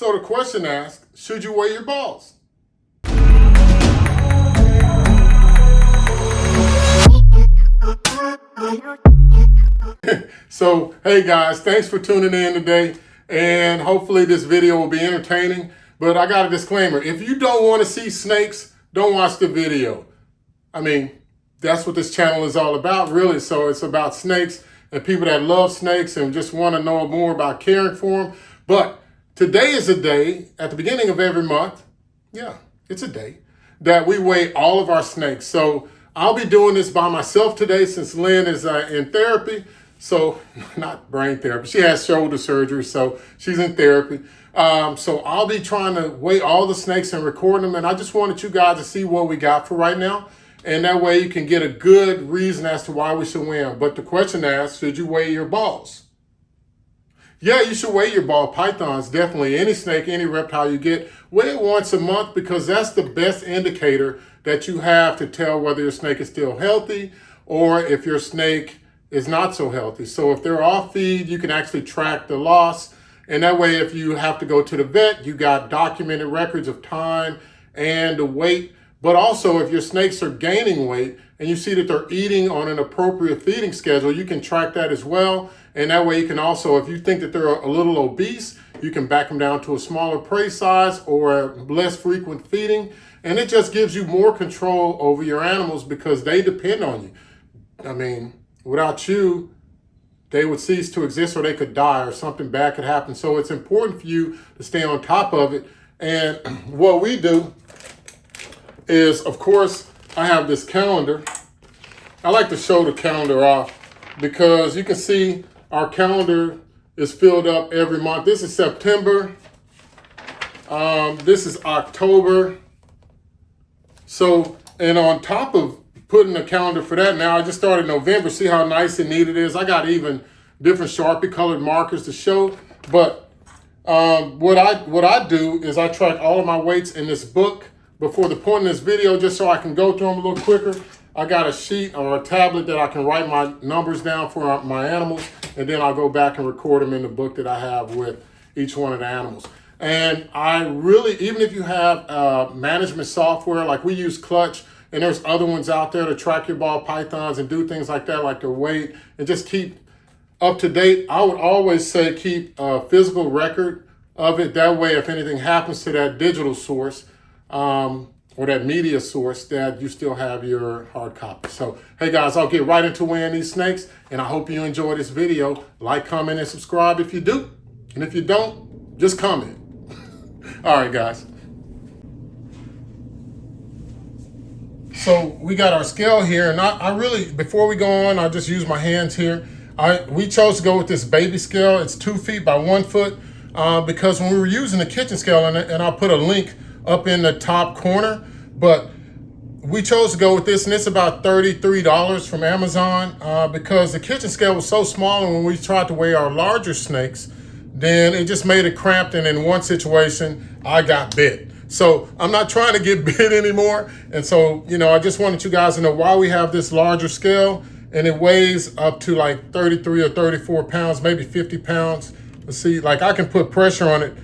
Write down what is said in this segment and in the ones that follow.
So the question asks, should you weigh your balls? So, hey guys, thanks for tuning in today. And hopefully this video will be entertaining. But I got a disclaimer. If you don't want to see snakes, don't watch the video. I mean, that's what this channel is all about, really. So it's about snakes and people that love snakes and just want to know more about caring for them. But today is a day, at the beginning of every month, yeah, it's a day, that we weigh all of our snakes. So I'll be doing this by myself today since Lynn is in therapy. So, not brain therapy, she has shoulder surgery, so she's in therapy. So I'll be trying to weigh all the snakes and record them. And I just wanted you guys to see what we got for right now. And that way you can get a good reason as to why we should weigh them. But the question asks, should you weigh your balls? Yeah, you should weigh your ball pythons, definitely. Any snake, any reptile you get, weigh it once a month because that's the best indicator that you have to tell whether your snake is still healthy or if your snake is not so healthy. So if they're off feed, you can actually track the loss. And that way, if you have to go to the vet, you got documented records of time and the weight. But also, if your snakes are gaining weight and you see that they're eating on an appropriate feeding schedule, you can track that as well. And that way you can also, if you think that they're a little obese, you can back them down to a smaller prey size or less frequent feeding. And it just gives you more control over your animals because they depend on you. I mean, without you, they would cease to exist or they could die or something bad could happen. So it's important for you to stay on top of it. And what we do is, of course, I have this calendar. I like to show the calendar off because you can see our calendar is filled up every month. This is September. This is October. So, and on top of putting a calendar for that now, I just started November. See how nice and neat it is. I got even different Sharpie colored markers to show. But what I do is I track all of my weights in this book before the point in this video, just so I can go through them a little quicker. I got a sheet or a tablet that I can write my numbers down for my animals, and then I'll go back and record them in the book that I have with each one of the animals. And I really, even if you have management software, like we use Clutch, and there's other ones out there to track your ball pythons and do things like that, like their weight, and just keep up to date. I would always say keep a physical record of it. That way, if anything happens to that digital source or that media source, that you still have your hard copy. So, hey guys, I'll get right into weighing these snakes, and I hope you enjoy this video. Like, comment, and subscribe if you do. And if you don't, just comment. All right, guys. So we got our scale here, and I really, before we go on, I'll just use my hands here. We chose to go with this baby scale. It's 2 feet by 1 foot because when we were using the kitchen scale, and I'll put a link up in the top corner, but we chose to go with this, and it's about $33 from Amazon because the kitchen scale was so small, and when we tried to weigh our larger snakes, then it just made it cramped, and in one situation, I got bit. So I'm not trying to get bit anymore. And so, you know, I just wanted you guys to know why we have this larger scale, and it weighs up to like 33 or 34 pounds, maybe 50 pounds. Let's see, like I can put pressure on it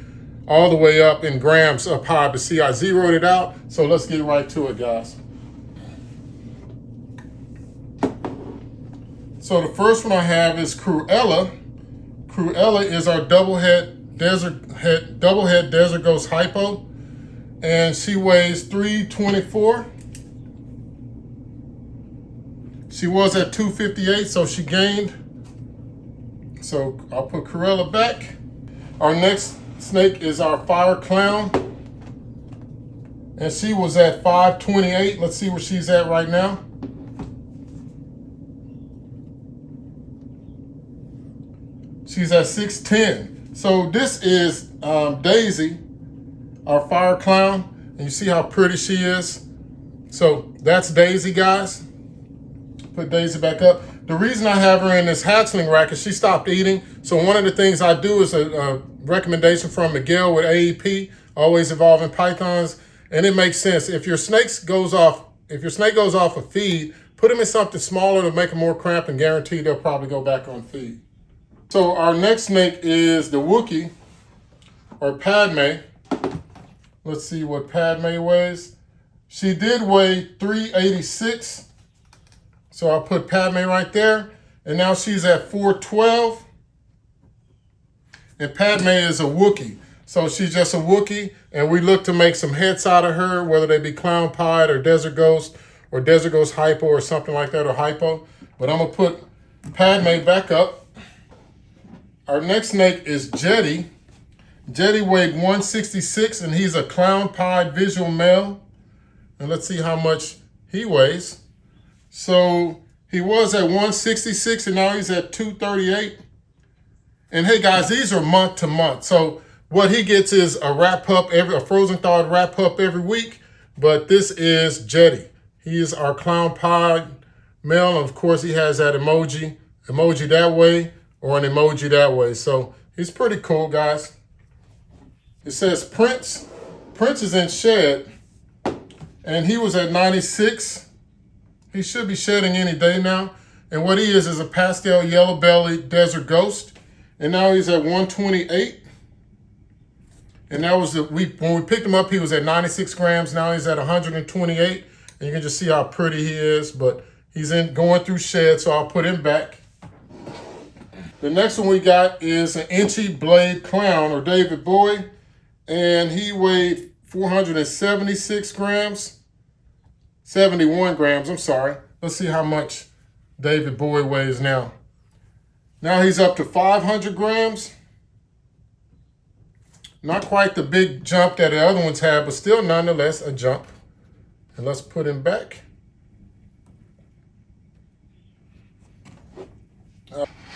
all the way up in grams up high, but see, I zeroed it out. So let's get right to it, guys. So the first one I have is Cruella. Cruella is our double head desert ghost hypo. And she weighs 324. She was at 258, so she gained. So I'll put Cruella back. Our next snake is our fire clown. And she was at 528. Let's see where she's at right now. She's at 610. So this is Daisy, our fire clown, and you see how pretty she is. So that's Daisy, guys. Put Daisy back up. The reason I have her in this hatchling rack is she stopped eating. So one of the things I do is a recommendation from Miguel with AEP, Always Evolving Pythons, and it makes sense. If your snake goes off a feed, put them in something smaller to make them more cramped, and guarantee they'll probably go back on feed. So our next snake is the Wookiee. or Padme. Let's see what Padme weighs. She did weigh 386. So I'll put Padme right there. And now she's at 412. And Padme is a Wookiee. So she's just a Wookiee. And we look to make some heads out of her, whether they be Clown Pied or Desert Ghost Hypo or something like that, or Hypo. But I'm going to put Padme back up. Our next snake is Jetty. Jetty weighed 166, and he's a Clown Pied visual male. And let's see how much he weighs. So he was at 166, and now he's at 238. And hey guys, these are month to month. So what he gets is a rat pup, a frozen thawed rat pup every week. But this is Jetty. He is our Clown Pied male. And of course, he has that emoji that way or an emoji that way. So he's pretty cool, guys. It says Prince. Prince is in shed, and he was at 96. He should be shedding any day now. And what he is a pastel yellow belly desert ghost. And now he's at 128. And that was when we picked him up, he was at 96 grams. Now he's at 128. And you can just see how pretty he is. But he's going through shed, so I'll put him back. The next one we got is an Inchy Blade Clown, or David Boy. And he weighed 476 grams. 71 grams, I'm sorry. Let's see how much David Boy weighs now. Now he's up to 500 grams. Not quite the big jump that the other ones had, but still nonetheless a jump. And let's put him back.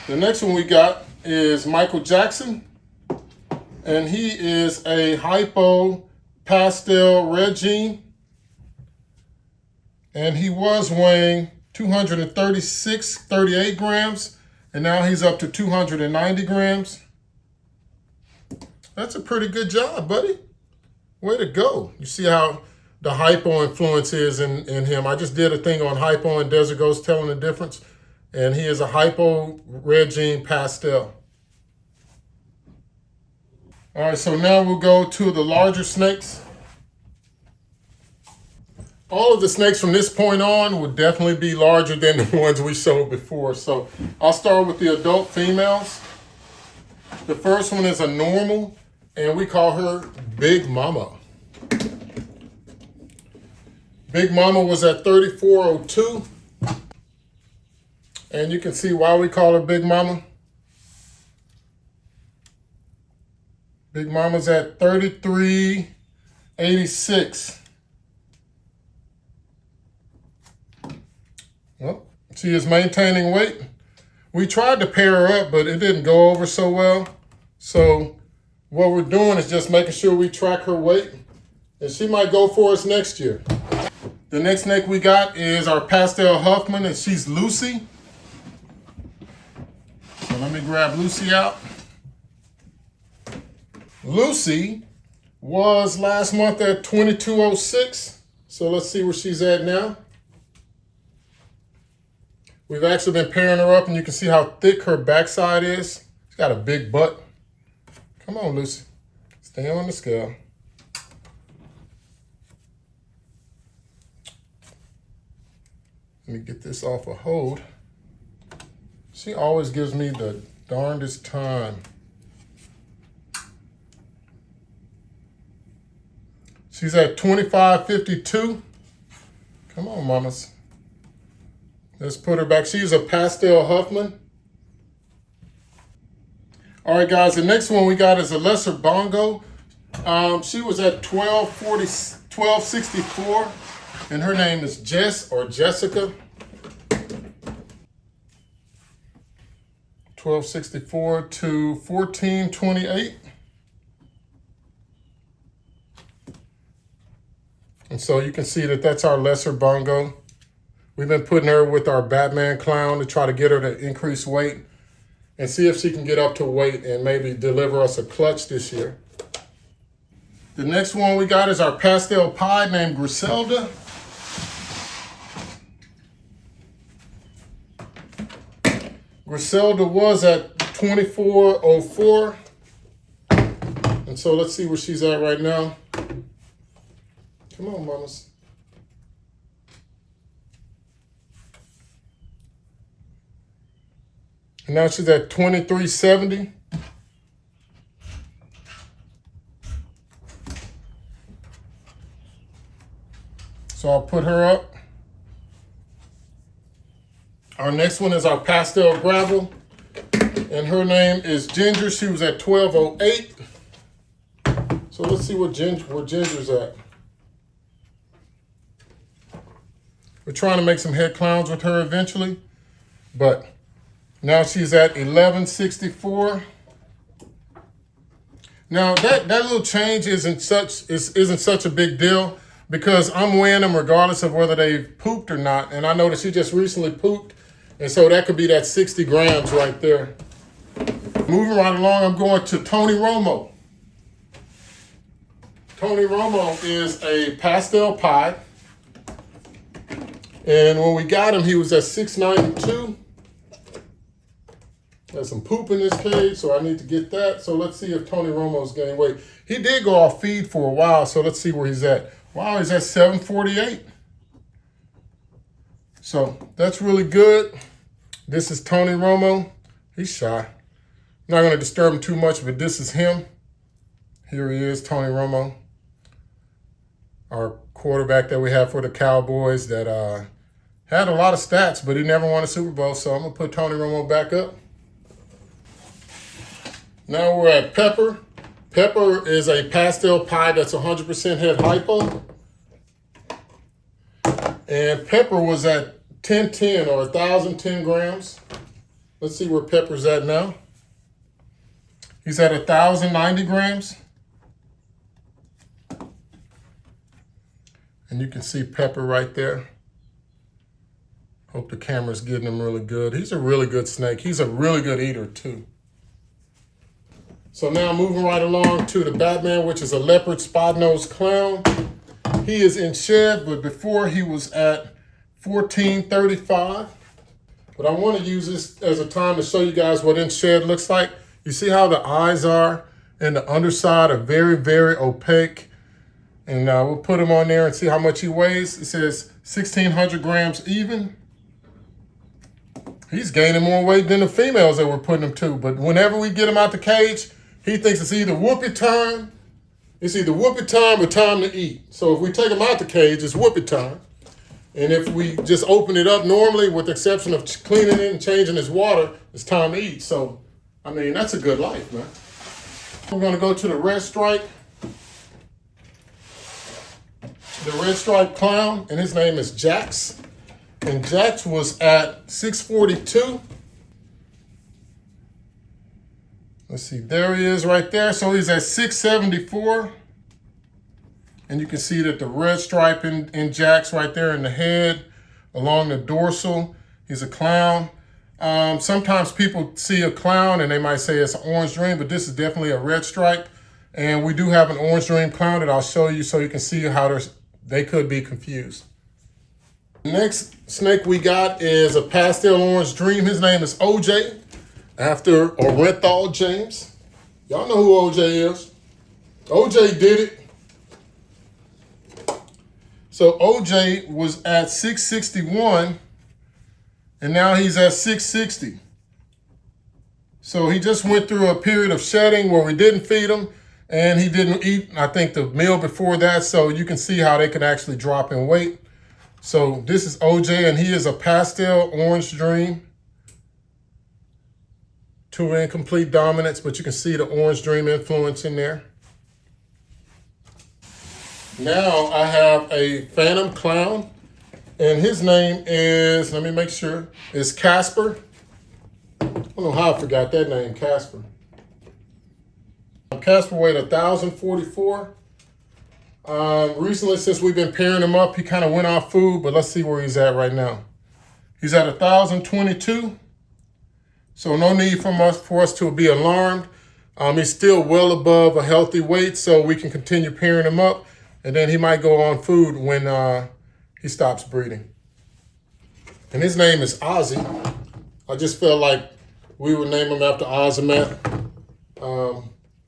The next one we got is Michael Jackson. And he is a hypo pastel red gene. And he was weighing 38 grams. And now he's up to 290 grams. That's a pretty good job, buddy. Way to go. You see how the hypo influence is in him. I just did a thing on hypo and Desert Ghost telling the difference. And he is a hypo red gene pastel. All right, so now we'll go to the larger snakes. All of the snakes from this point on will definitely be larger than the ones we showed before. So I'll start with the adult females. The first one is a normal, and we call her Big Mama. Big Mama was at 3402. And you can see why we call her Big Mama. Big Mama's at 3386. Well, she is maintaining weight. We tried to pair her up, but it didn't go over so well. So what we're doing is just making sure we track her weight, and she might go for us next year. The next snake we got is our Pastel Huffman, and she's Lucy. So let me grab Lucy out. Lucy was last month at 2206. So let's see where she's at now. We've actually been pairing her up, and you can see how thick her backside is. She's got a big butt. Come on, Lucy. Stay on the scale. Let me get this off a hold. She always gives me the darndest time. She's at 2552. Come on, mamas. Let's put her back. She's a Pastel Huffman. All right, guys, the next one we got is a Lesser Bongo. She was at 1264, and her name is Jess or Jessica. 1264 to 1428. And so you can see that that's our Lesser Bongo. We've been putting her with our Batman clown to try to get her to increase weight and see if she can get up to weight and maybe deliver us a clutch this year. The next one we got is our Pastel Pie named Griselda. Griselda was at 2404. And And so let's see where she's at right now. Come on, mamas. And now she's at 2370. So I'll put her up. Our next one is our pastel gravel. And her name is Ginger. She was at 1208. So let's see where Ginger's at. We're trying to make some head clowns with her eventually. But now she's at 1164. Now that little change isn't such a big deal because I'm weighing them regardless of whether they've pooped or not. And I know that she just recently pooped. And so that could be that 60 grams right there. Moving right along, I'm going to Tony Romo. Tony Romo is a pastel pie. And when we got him, he was at 692. There's some poop in this cage, so I need to get that. So let's see if Tony Romo's gained weight. He did go off feed for a while, so let's see where he's at. Wow, he's at 748. So that's really good. This is Tony Romo. He's shy. I'm not going to disturb him too much, but this is him. Here he is, Tony Romo. Our quarterback that we have for the Cowboys that had a lot of stats, but he never won a Super Bowl. So I'm going to put Tony Romo back up. Now we're at Pepper. Pepper is a pastel pie that's 100% head hypo. And Pepper was at 1010 or 1,010 grams. Let's see where Pepper's at now. He's at 1,090 grams. And you can see Pepper right there. Hope the camera's getting him really good. He's a really good snake. He's a really good eater too. So now moving right along to the Batman, which is a leopard spot-nosed clown. He is in shed, but before he was at 1435. But I want to use this as a time to show you guys what in shed looks like. You see how the eyes are and the underside are very, very opaque. And we'll put him on there and see how much he weighs. It says 1,600 grams even. He's gaining more weight than the females that we're putting him to. But whenever we get him out the cage, he thinks it's either whoopee time. It's either whoopee time or time to eat. So if we take him out the cage, it's whoopee time. And if we just open it up normally, with the exception of cleaning it and changing his water, it's time to eat. So, I mean, that's a good life, man. We're going to go to the red stripe. The red stripe clown, and his name is Jax. And Jax was at 642. Let's see, there he is right there. So he's at 674. And you can see that the red stripe in Jax right there in the head, along the dorsal. He's a clown. Sometimes people see a clown and they might say it's an orange dream, but this is definitely a red stripe. And we do have an orange dream clown that I'll show you so you can see how they could be confused. The next snake we got is a pastel orange dream. His name is OJ, after Eventhough James. Y'all know who OJ is. OJ did it. So OJ was at 661, and now he's at 660. So he just went through a period of shedding where we didn't feed him, and he didn't eat, I think, the meal before that. So you can see how they can actually drop in weight. So this is OJ, and he is a pastel orange dream. 2 incomplete dominance, but you can see the orange dream influence in there. Now I have a phantom clown, and his name is, let me make sure, is Casper. I don't know how I forgot that name, Casper. Casper weighed 1,044. Recently, since we've been pairing him up, he kind of went off food, but let's see where he's at right now. He's at 1,022. So no need for us to be alarmed. He's still well above a healthy weight, so we can continue pairing him up. And then he might go on food when he stops breeding. And his name is Ozzy. I just felt like we would name him after Azimuth.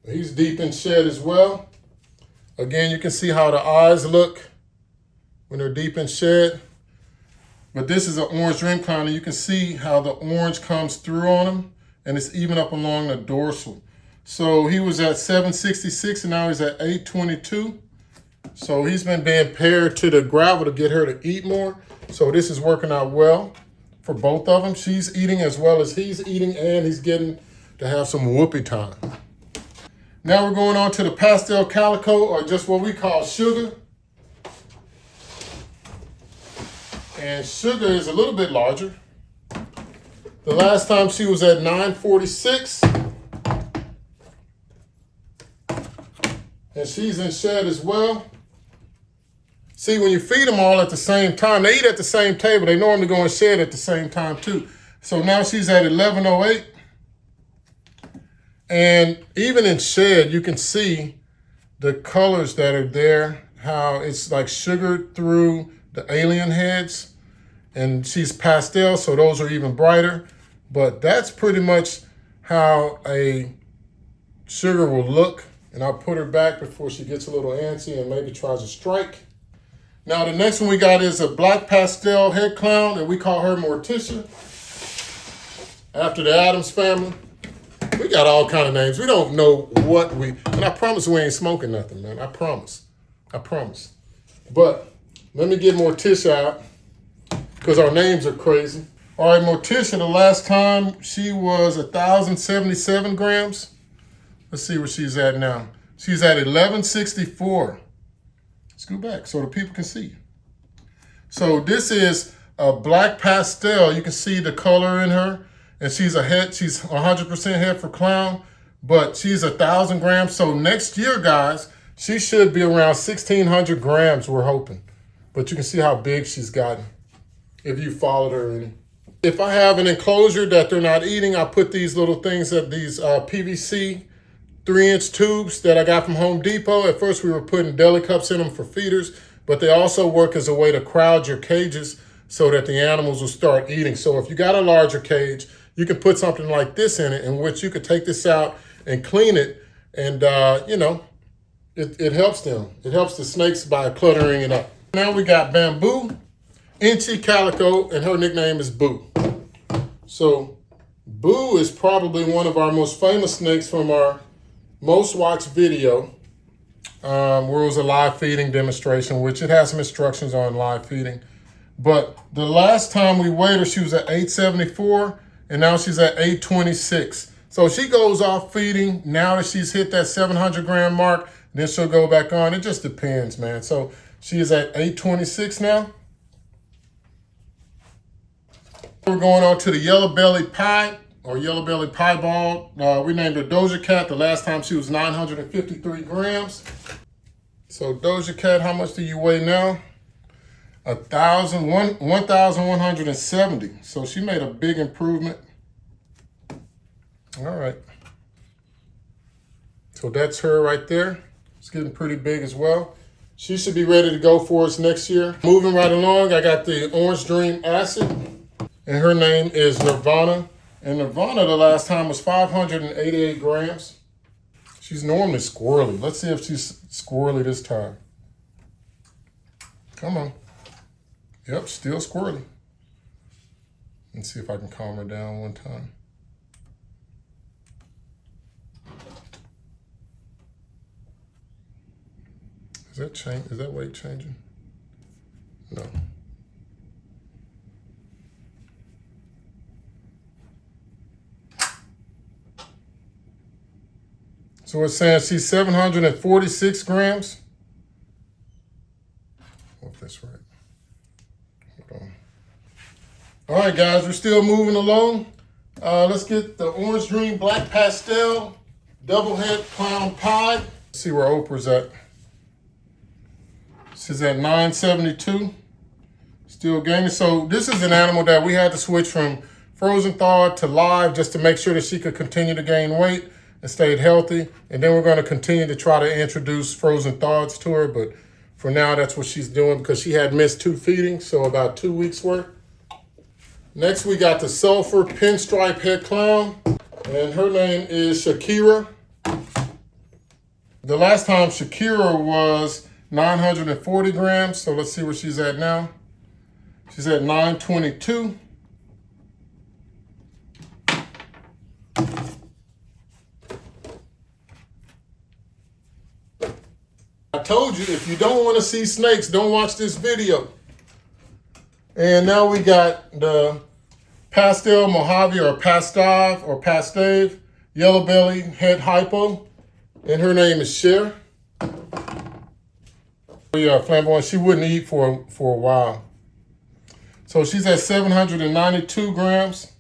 He's deep in shed as well. Again, you can see how the eyes look when they're deep in shed. But this is an orange dream clown, and you can see how the orange comes through on him, and it's even up along the dorsal. So he was at 766, and now he's at 822. So he's been being paired to the gravel to get her to eat more. So this is working out well for both of them. She's eating as well as he's eating, and he's getting to have some whoopee time. Now we're going on to the pastel calico, or just what we call sugar. And sugar is a little bit larger. The last time she was at 946. And she's in shed as well. See, when you feed them all at the same time, they eat at the same table. They normally go in shed at the same time too. So now she's at 1108. And even in shed, you can see the colors that are there, how it's like sugared through the alien heads. And she's pastel, so those are even brighter. But that's pretty much how a sugar will look. And I'll put her back before she gets a little antsy and maybe tries to strike. Now the next one we got is a black pastel head clown, and we call her Morticia, after the Addams family. We got all kind of names. We don't know what and I promise we ain't smoking nothing, man. I promise. But let me get Morticia out, because our names are crazy. All right, Morticia, the last time she was 1,077 grams. Let's see where she's at now. She's at 1164. Scoot back so the people can see. So this is a black pastel. You can see the color in her. And she's 100% head for clown, but she's 1,000 grams. So next year, guys, she should be around 1,600 grams, we're hoping. But you can see how big she's gotten if you followed her any. If I have an enclosure that they're not eating, I put these little things, these PVC 3-inch tubes that I got from Home Depot. At first we were putting deli cups in them for feeders, but they also work as a way to crowd your cages so that the animals will start eating. So if you got a larger cage, you can put something like this in it, in which you could take this out and clean it, and you know, it helps them. It helps the snakes by cluttering it up. Now we got Bamboo, Inchy Calico, and her nickname is Boo. So Boo is probably one of our most famous snakes from our most watched video, where it was a live feeding demonstration, which it has some instructions on live feeding. But the last time we weighed her, she was at 874, and now she's at 826. So she goes off feeding. Now that she's hit that 700 gram mark, then she'll go back on. It just depends, man. So she is at 826 now. We're going on to the yellow belly pie, or yellow belly piebald. We named her Doja Cat. The last time she was 953 grams. So Doja Cat, how much do you weigh now? 1,170. So she made a big improvement. All right. So that's her right there. It's getting pretty big as well. She should be ready to go for us next year. Moving right along, I got the Orange Dream Acid, and her name is Nirvana. And Nirvana, the last time, was 588 grams. She's normally squirrely. Let's see if she's squirrely this time. Come on. Yep, still squirrely. Let's see if I can calm her down one time. Is that weight changing? No. So it's saying she's 746 grams. Hope that's right. Hold on. All right, guys, we're still moving along. Let's get the Orange Dream Black Pastel Double Head Clown Pie. Let's see where Oprah's at. She's at 972. Still gaining. So this is an animal that we had to switch from frozen thawed to live just to make sure that she could continue to gain weight and stayed healthy. And then we're going to continue to try to introduce frozen thaws to her. But for now, that's what she's doing because she had missed 2 feedings, so about 2 weeks worth. Next, we got the Sulfur Pinstripe Head Clown, and her name is Shakira. The last time Shakira was 940 grams. So let's see where she's at now. She's at 922. I told you, if you don't want to see snakes, don't watch this video. And now we got the pastel Mojave or Pastave yellow belly head hypo. And her name is Cher. Yeah, flamboyant. She wouldn't eat for a while. So she's at 792 grams.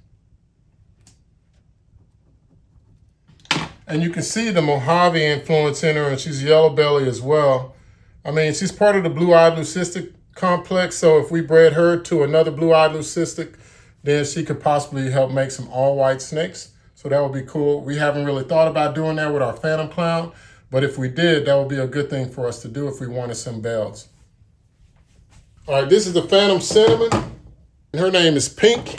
And you can see the Mojave influence in her, and she's yellow belly as well. I mean, she's part of the blue-eyed leucistic complex, so if we bred her to another blue-eyed leucistic, then she could possibly help make some all-white snakes. So that would be cool. We haven't really thought about doing that with our phantom clown, but if we did, that would be a good thing for us to do if we wanted some bells. All right, this is the phantom cinnamon. Her name is Pink.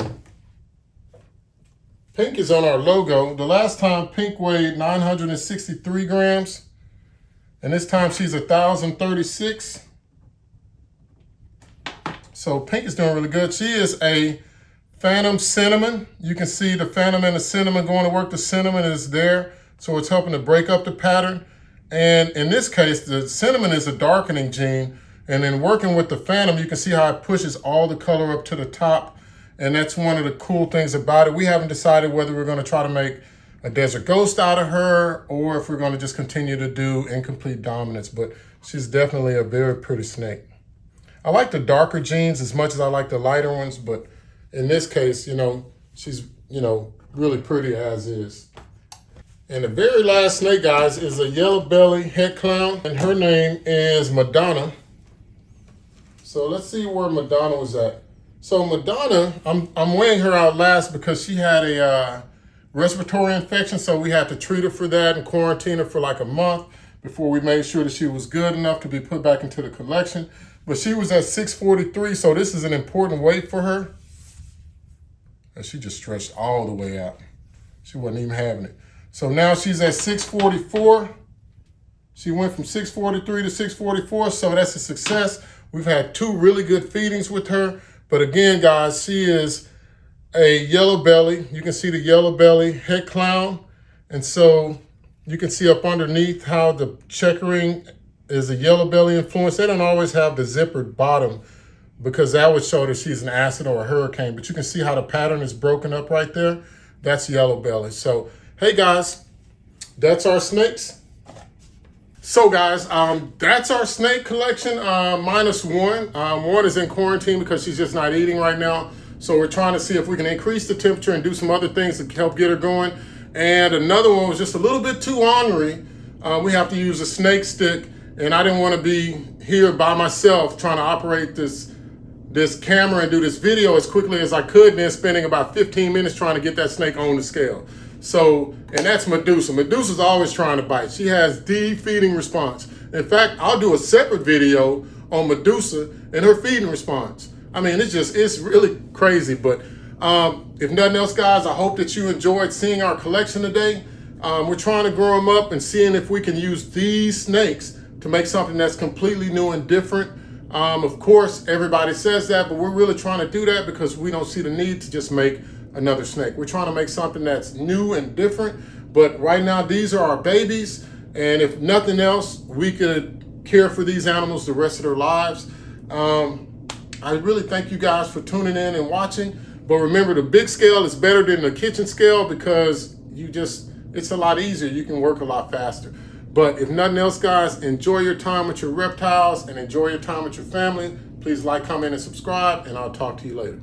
Pink is on our logo. The last time Pink weighed 963 grams, and this time she's 1,036. So Pink is doing really good. She is a phantom cinnamon. You can see the phantom and the cinnamon going to work. The cinnamon is there, so it's helping to break up the pattern. And in this case, the cinnamon is a darkening gene. And then working with the phantom, you can see how it pushes all the color up to the top. And that's one of the cool things about it. We haven't decided whether we're going to try to make a desert ghost out of her or if we're going to just continue to do incomplete dominance. But she's definitely a very pretty snake. I like the darker genes as much as I like the lighter ones. But in this case, she's, really pretty as is. And the very last snake, guys, is a yellow belly head clown. And her name is Madonna. So let's see where Madonna was at. So Madonna, I'm weighing her out last because she had a respiratory infection, so we had to treat her for that and quarantine her for like a month before we made sure that she was good enough to be put back into the collection. But she was at 643, so this is an important weight for her. And she just stretched all the way out. She wasn't even having it. So now she's at 644. She went from 643 to 644, so that's a success. We've had 2 really good feedings with her. But again, guys, she is a yellow belly. You can see the yellow belly head clown. And so you can see up underneath how the checkering is a yellow belly influence. They don't always have the zippered bottom because that would show that she's an acid or a hurricane. But you can see how the pattern is broken up right there. That's yellow belly. So, hey, guys, that's our snakes. So guys, that's our snake collection, minus one. One is in quarantine because she's just not eating right now. So we're trying to see if we can increase the temperature and do some other things to help get her going. And another one was just a little bit too ornery. We have to use a snake stick, and I didn't want to be here by myself trying to operate this camera and do this video as quickly as I could, and then spending about 15 minutes trying to get that snake on the scale. So, and that's Medusa. Medusa's always trying to bite. She has the feeding response. In fact, I'll do a separate video on Medusa and her feeding response. I mean, it's really crazy. But if nothing else, guys, I hope that you enjoyed seeing our collection today. We're trying to grow them up and seeing if we can use these snakes to make something that's completely new and different. Of course, everybody says that, but we're really trying to do that because we don't see the need to just make another snake. We're trying to make something that's new and different, but right now these are our babies, and if nothing else, we could care for these animals the rest of their lives. I really thank you guys for tuning in and watching, but remember, the big scale is better than the kitchen scale because it's a lot easier. You can work a lot faster. But if nothing else, guys, enjoy your time with your reptiles and enjoy your time with your family. Please like, comment, and subscribe, and I'll talk to you later.